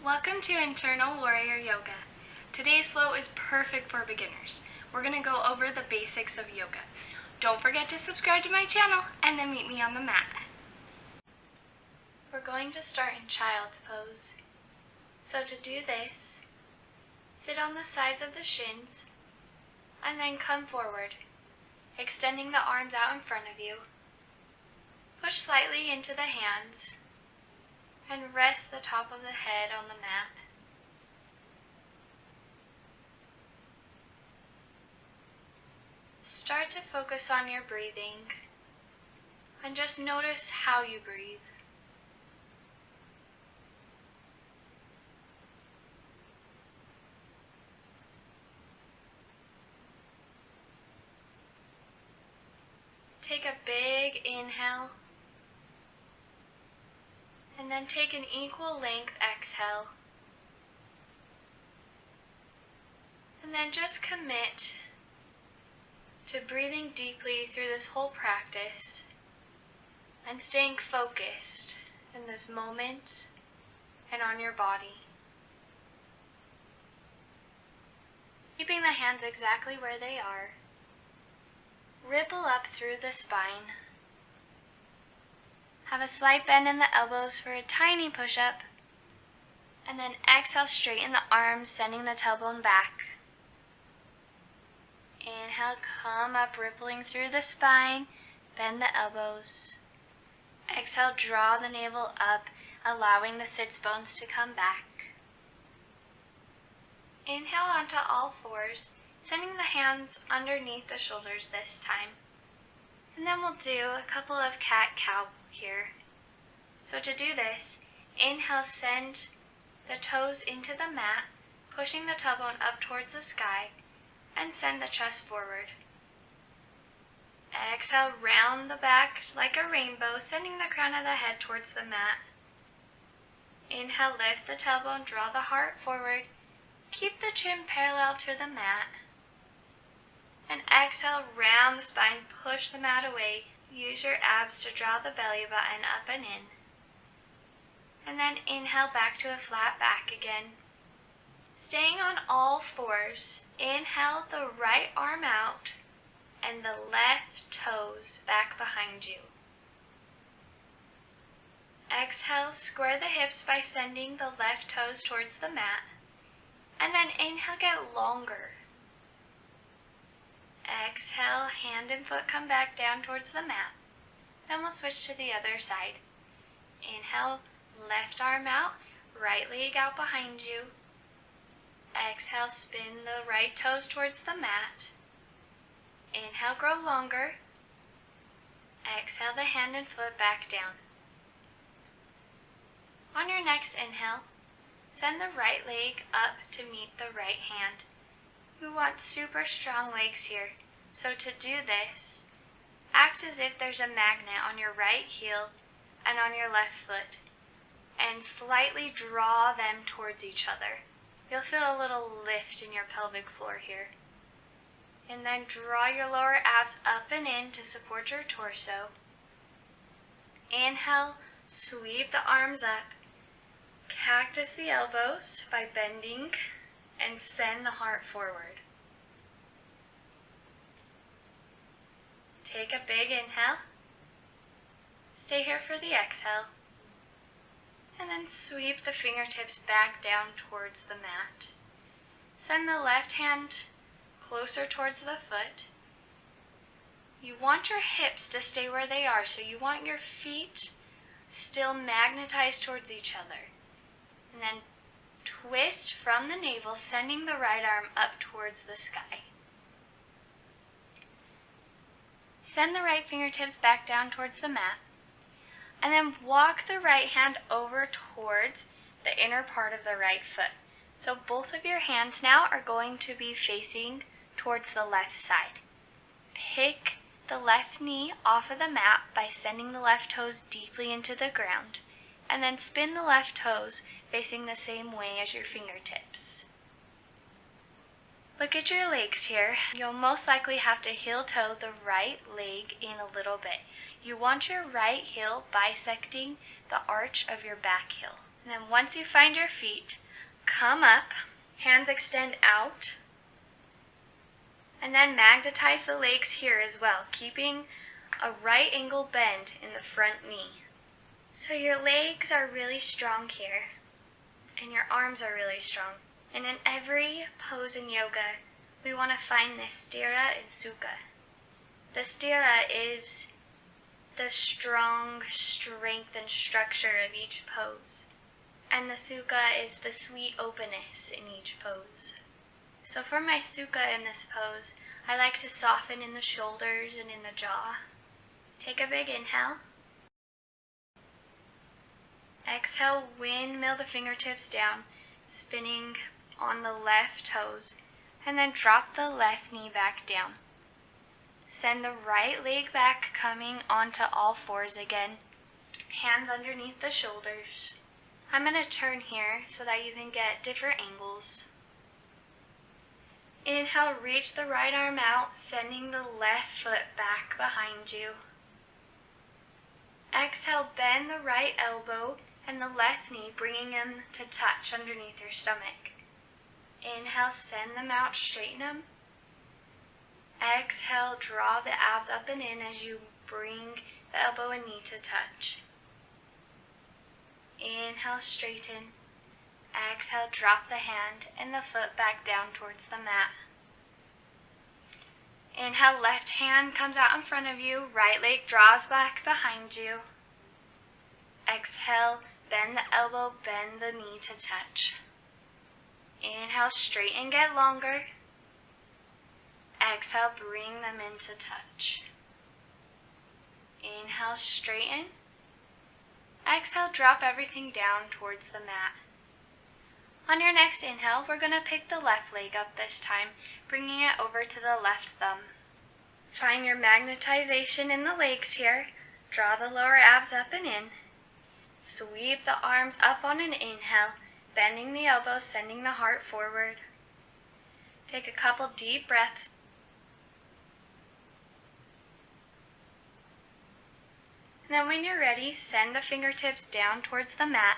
Welcome to Internal Warrior Yoga. Today's flow is perfect for beginners. We're going to go over the basics of yoga. Don't forget to subscribe to my channel and then meet me on the mat. We're going to start in child's pose. So to do this, sit on the sides of the shins and then come forward, extending the arms out in front of you. Push slightly into the hands and rest the top of the head on the mat. Start to focus on your breathing and just notice how you breathe. Take a big inhale. And then take an equal length exhale. And then just commit to breathing deeply through this whole practice and staying focused in this moment and on your body. Keeping the hands exactly where they are. Ripple up through the spine. Have a slight bend in the elbows for a tiny push-up. And then exhale, straighten the arms, sending the tailbone back. Inhale, come up, rippling through the spine. Bend the elbows. Exhale, draw the navel up, allowing the sits bones to come back. Inhale onto all fours, sending the hands underneath the shoulders this time. And then we'll do a couple of cat-cow here. So to do this, inhale, send the toes into the mat, pushing the tailbone up towards the sky, and send the chest forward. Exhale, round the back like a rainbow, sending the crown of the head towards the mat. Inhale, lift the tailbone, draw the heart forward, keep the chin parallel to the mat. And exhale, round the spine, push the mat away. Use your abs to draw the belly button up and in. And then inhale back to a flat back again. Staying on all fours, inhale the right arm out and the left toes back behind you. Exhale, square the hips by sending the left toes towards the mat. And then inhale, get longer. Exhale, hand and foot come back down towards the mat. Then we'll switch to the other side. Inhale, left arm out, right leg out behind you. Exhale, spin the right toes towards the mat. Inhale, grow longer. Exhale, the hand and foot back down. On your next inhale, send the right leg up to meet the right hand. We want super strong legs here, so to do this, act as if there's a magnet on your right heel and on your left foot, and slightly draw them towards each other. You'll feel a little lift in your pelvic floor here. And then draw your lower abs up and in to support your torso. Inhale, sweep the arms up, cactus the elbows by bending, and send the heart forward. Take a big inhale. Stay here for the exhale. And then sweep the fingertips back down towards the mat. Send the left hand closer towards the foot. You want your hips to stay where they are, so you want your feet still magnetized towards each other. And then twist from the navel, sending the right arm up towards the sky. Send the right fingertips back down towards the mat. And then walk the right hand over towards the inner part of the right foot. So both of your hands now are going to be facing towards the left side. Pick the left knee off of the mat by sending the left toes deeply into the ground. And then spin the left toes facing the same way as your fingertips. Look at your legs here. You'll most likely have to heel-toe the right leg in a little bit. You want your right heel bisecting the arch of your back heel. And then once you find your feet, come up, hands extend out, and then magnetize the legs here as well, keeping a right angle bend in the front knee. So your legs are really strong here, and your arms are really strong. And in every pose in yoga, we want to find this sthira and sukha. The sthira is the strong strength and structure of each pose, and the sukha is the sweet openness in each pose. So for my sukha in this pose, I like to soften in the shoulders and in the jaw. Take a big inhale. Exhale, windmill the fingertips down, spinning on the left toes, and then drop the left knee back down. Send the right leg back, coming onto all fours again. Hands underneath the shoulders. I'm going to turn here so that you can get different angles. Inhale, reach the right arm out, sending the left foot back behind you. Exhale, bend the right elbow and the left knee, bringing them to touch underneath your stomach. Inhale, send them out, straighten them. Exhale, draw the abs up and in as you bring the elbow and knee to touch. Inhale, straighten. Exhale, drop the hand and the foot back down towards the mat. Inhale, left hand comes out in front of you, right leg draws back behind you. Exhale, bend the elbow, bend the knee to touch. Inhale, straighten, get longer. Exhale, bring them into touch. Inhale, straighten. Exhale, drop everything down towards the mat. On your next inhale, we're going to pick the left leg up this time, bringing it over to the left thumb. Find your magnetization in the legs here. Draw the lower abs up and in. Sweep the arms up on an inhale, bending the elbows, sending the heart forward. Take a couple deep breaths. And then when you're ready, send the fingertips down towards the mat.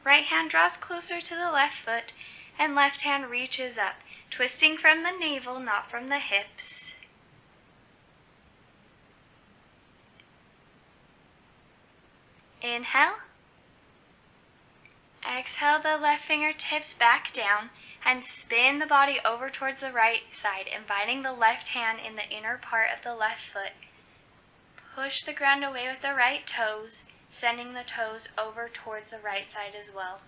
Right hand draws closer to the left foot, and left hand reaches up, twisting from the navel, not from the hips. Inhale. Exhale the left fingertips back down, and spin the body over towards the right side, inviting the left hand in the inner part of the left foot. Push the ground away with the right toes, sending the toes over towards the right side as well.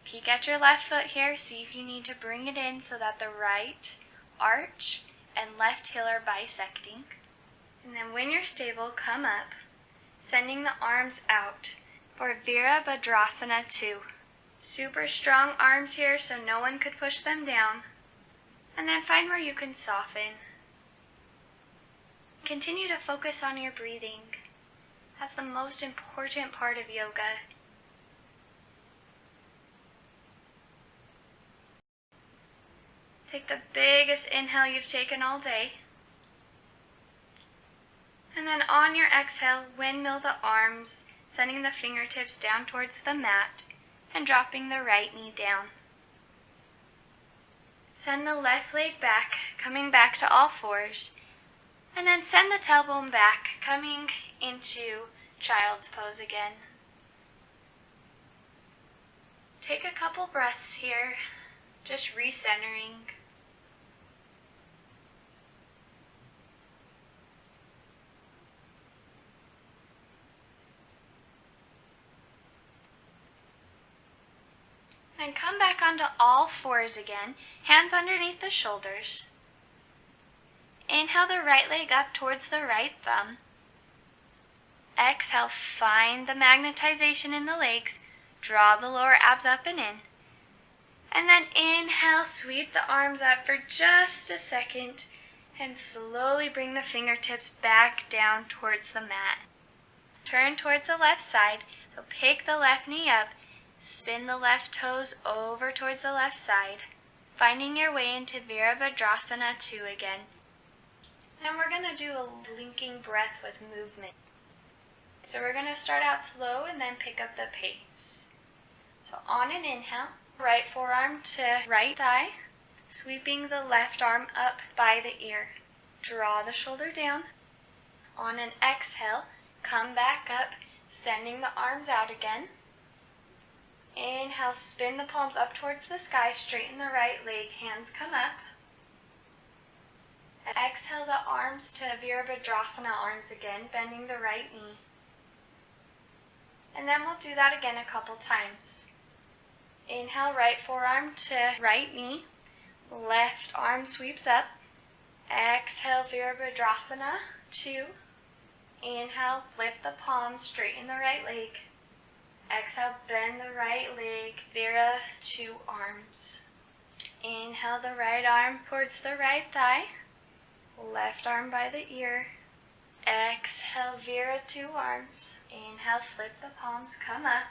Peek at your left foot here, see if you need to bring it in so that the right arch and left heel are bisecting. And then when you're stable, come up, sending the arms out for Virabhadrasana 2. Super strong arms here so no one could push them down. And then find where you can soften. Continue to focus on your breathing. That's the most important part of yoga. Take the biggest inhale you've taken all day. And then on your exhale, windmill the arms, sending the fingertips down towards the mat and dropping the right knee down. Send the left leg back, coming back to all fours. And then send the tailbone back, coming into child's pose again. Take a couple breaths here, just recentering. Then come back onto all fours again, hands underneath the shoulders. Inhale the right leg up towards the right thumb. Exhale, find the magnetization in the legs. Draw the lower abs up and in. And then inhale, sweep the arms up for just a second and slowly bring the fingertips back down towards the mat. Turn towards the left side, so pick the left knee up, spin the left toes over towards the left side, finding your way into Virabhadrasana 2 again. And we're going to do a linking breath with movement. So we're going to start out slow and then pick up the pace. So on an inhale, right forearm to right thigh, sweeping the left arm up by the ear. Draw the shoulder down. On an exhale, come back up, sending the arms out again. Inhale, spin the palms up towards the sky, straighten the right leg, hands come up. Exhale the arms to Virabhadrasana arms again, bending the right knee. And then we'll do that again a couple times. Inhale, right forearm to right knee, left arm sweeps up. Exhale, Virabhadrasana, 2. Inhale, flip the palms, straighten the right leg. Exhale, bend the right leg, Vira, 2 arms. Inhale the right arm towards the right thigh, left arm by the ear. Exhale, Vira, 2 arms. Inhale, flip the palms, come up.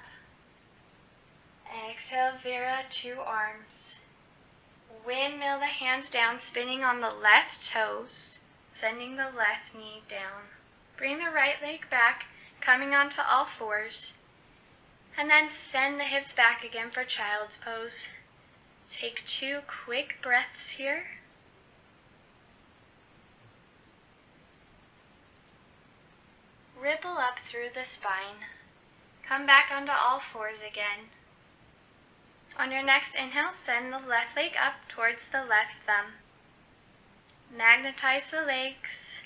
Exhale, Vira, 2 arms. Windmill the hands down, spinning on the left toes, sending the left knee down. Bring the right leg back, coming onto all fours. And then send the hips back again for child's pose. Take 2 quick breaths here. Ripple up through the spine. Come back onto all fours again. On your next inhale, send the left leg up towards the left thumb. Magnetize the legs.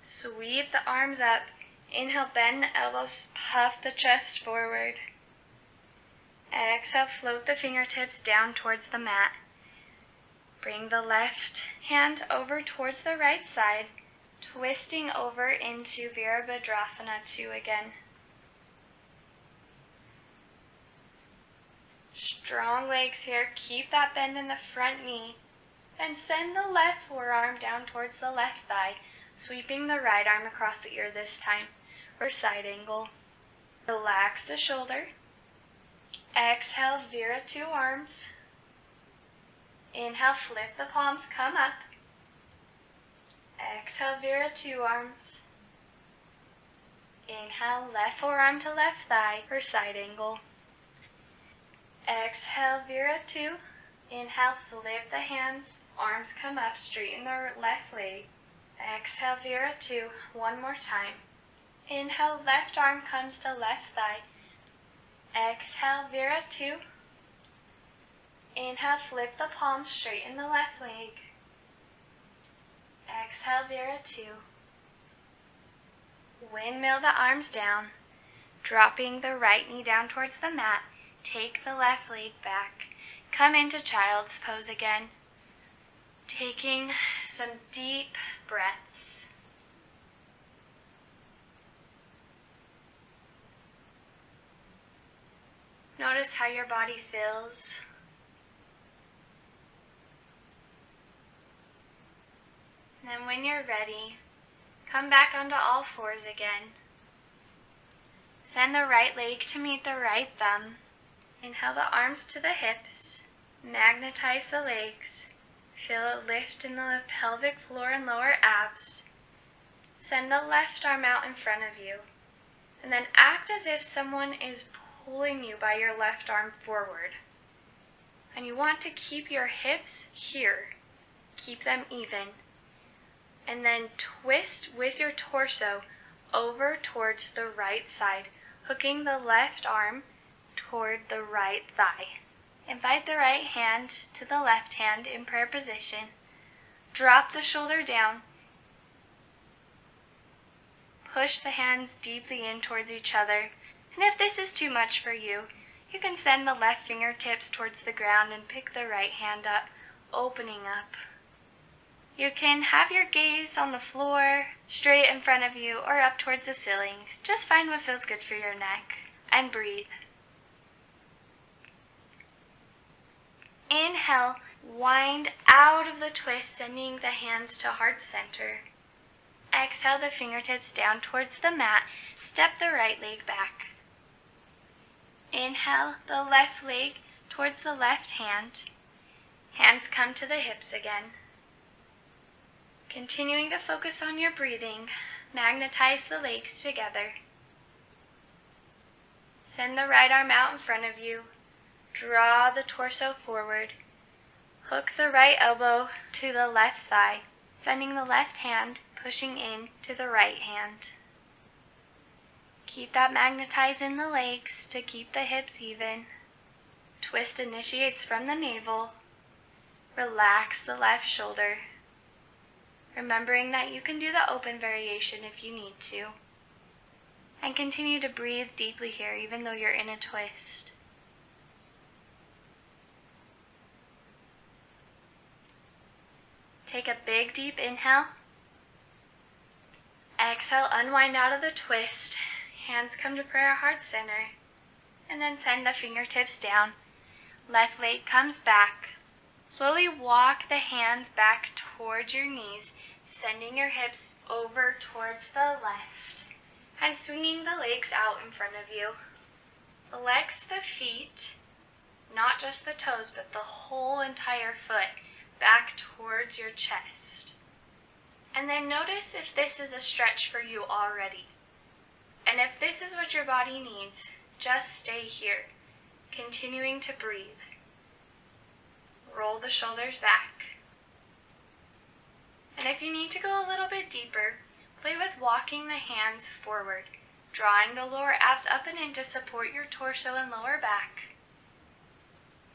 Sweep the arms up. Inhale, bend the elbows, puff the chest forward. Exhale, float the fingertips down towards the mat. Bring the left hand over towards the right side, twisting over into Virabhadrasana 2 again. Strong legs here. Keep that bend in the front knee. Then send the left forearm down towards the left thigh, sweeping the right arm across the ear this time, or side angle. Relax the shoulder. Exhale, Vira, 2 arms. Inhale, flip the palms, come up. Exhale, Vira, 2 arms. Inhale, left forearm to left thigh, or side angle. Exhale, Vira, 2. Inhale, flip the hands, arms come up, straighten the left leg. Exhale, Vira, 2. One more time. Inhale, left arm comes to left thigh. Exhale, Vira, 2. Inhale, flip the palms, straighten the left leg. Exhale, Vira, 2. Windmill the arms down, dropping the right knee down towards the mat. Take the left leg back. Come into child's pose again, taking some deep breaths. Notice how your body feels. And then when you're ready, come back onto all fours again. Send the right leg to meet the right thumb. Inhale the arms to the hips. Magnetize the legs. Feel a lift in the pelvic floor and lower abs. Send the left arm out in front of you. And then act as if someone is pulling you by your left arm forward. And you want to keep your hips here. Keep them even. And then twist with your torso over towards the right side, hooking the left arm toward the right thigh. Invite the right hand to the left hand in prayer position. Drop the shoulder down. Push the hands deeply in towards each other. And if this is too much for you, you can send the left fingertips towards the ground and pick the right hand up, opening up. You can have your gaze on the floor, straight in front of you, or up towards the ceiling. Just find what feels good for your neck, and breathe. Inhale, wind out of the twist, sending the hands to heart center. Exhale the fingertips down towards the mat, step the right leg back. Inhale the left leg towards the left hand. Hands come to the hips again. Continuing to focus on your breathing, magnetize the legs together. Send the right arm out in front of you, Draw the torso forward. Hook the right elbow to the left thigh, sending the left hand pushing in to the right hand. Keep that magnetized in the legs to keep the hips even. Twist initiates from the navel. Relax the left shoulder, remembering that you can do the open variation if you need to. And continue to breathe deeply here, even though you're in a twist. Take a big, deep inhale. Exhale, unwind out of the twist. Hands come to prayer heart center. And then send the fingertips down. Left leg comes back. Slowly walk the hands back towards your knees, sending your hips over towards the left. And swinging the legs out in front of you. Flex the feet, not just the toes, but the whole entire foot back towards your chest. And then notice if this is a stretch for you already. And if this is what your body needs, just stay here, continuing to breathe. Roll the shoulders back. And if you need to go a little bit deeper, play with walking the hands forward, drawing the lower abs up and in to support your torso and lower back.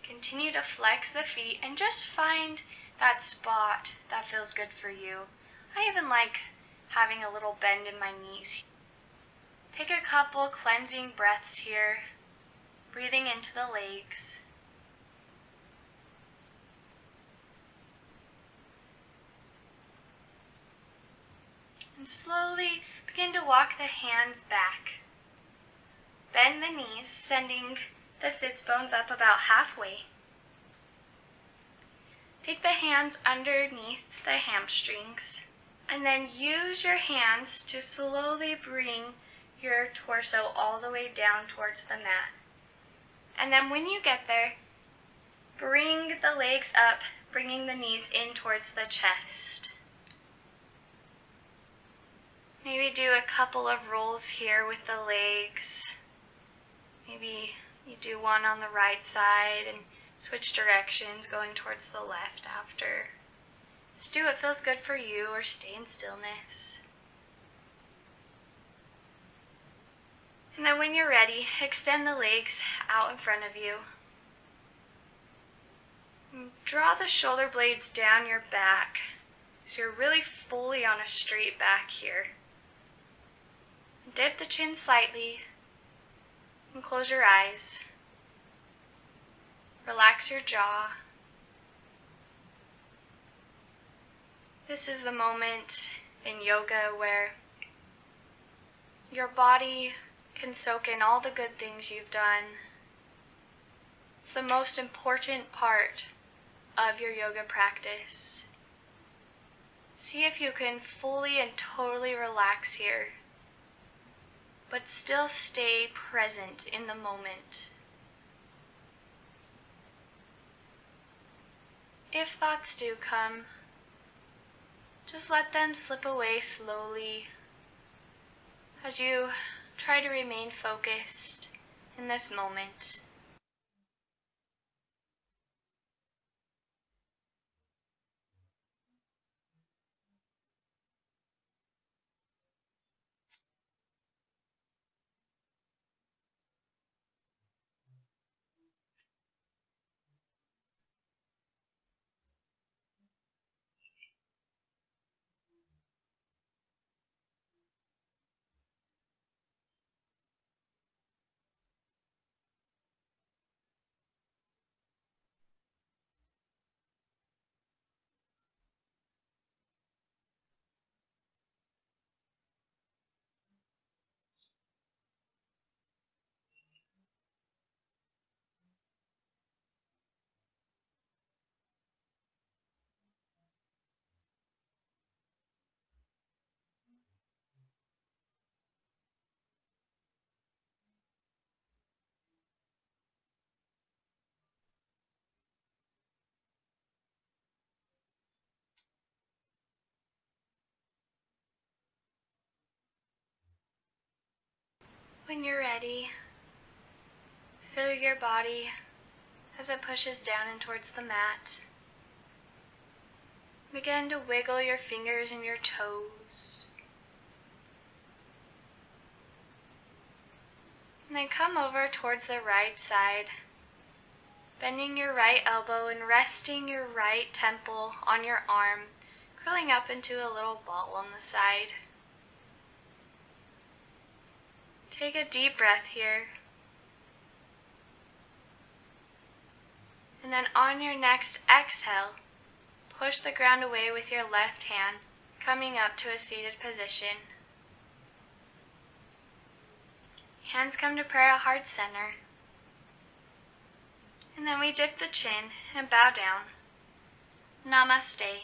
Continue to flex the feet and just find that spot that feels good for you. I even like having a little bend in my knees. Take a couple cleansing breaths here, breathing into the legs. And slowly begin to walk the hands back. Bend the knees, sending the sits bones up about halfway. Take the hands underneath the hamstrings, and then use your hands to slowly bring your torso all the way down towards the mat. And then when you get there, bring the legs up, bringing the knees in towards the chest. Maybe do a couple of rolls here with the legs. Maybe you do one on the right side and switch directions, going towards the left after. Just do what feels good for you or stay in stillness. And then when you're ready, extend the legs out in front of you. And draw the shoulder blades down your back so you're really fully on a straight back here. Dip the chin slightly and close your eyes. Relax your jaw. This is the moment in yoga where your body can soak in all the good things you've done. It's the most important part of your yoga practice. See if you can fully and totally relax here, but still stay present in the moment. If thoughts do come, just let them slip away slowly as you try to remain focused in this moment. When you're ready, feel your body as it pushes down and towards the mat. Begin to wiggle your fingers and your toes. And then come over towards the right side, bending your right elbow and resting your right temple on your arm, curling up into a little ball on the side. Take a deep breath here. And then on your next exhale, push the ground away with your left hand, coming up to a seated position. Hands come to prayer at heart center. And then we dip the chin and bow down. Namaste.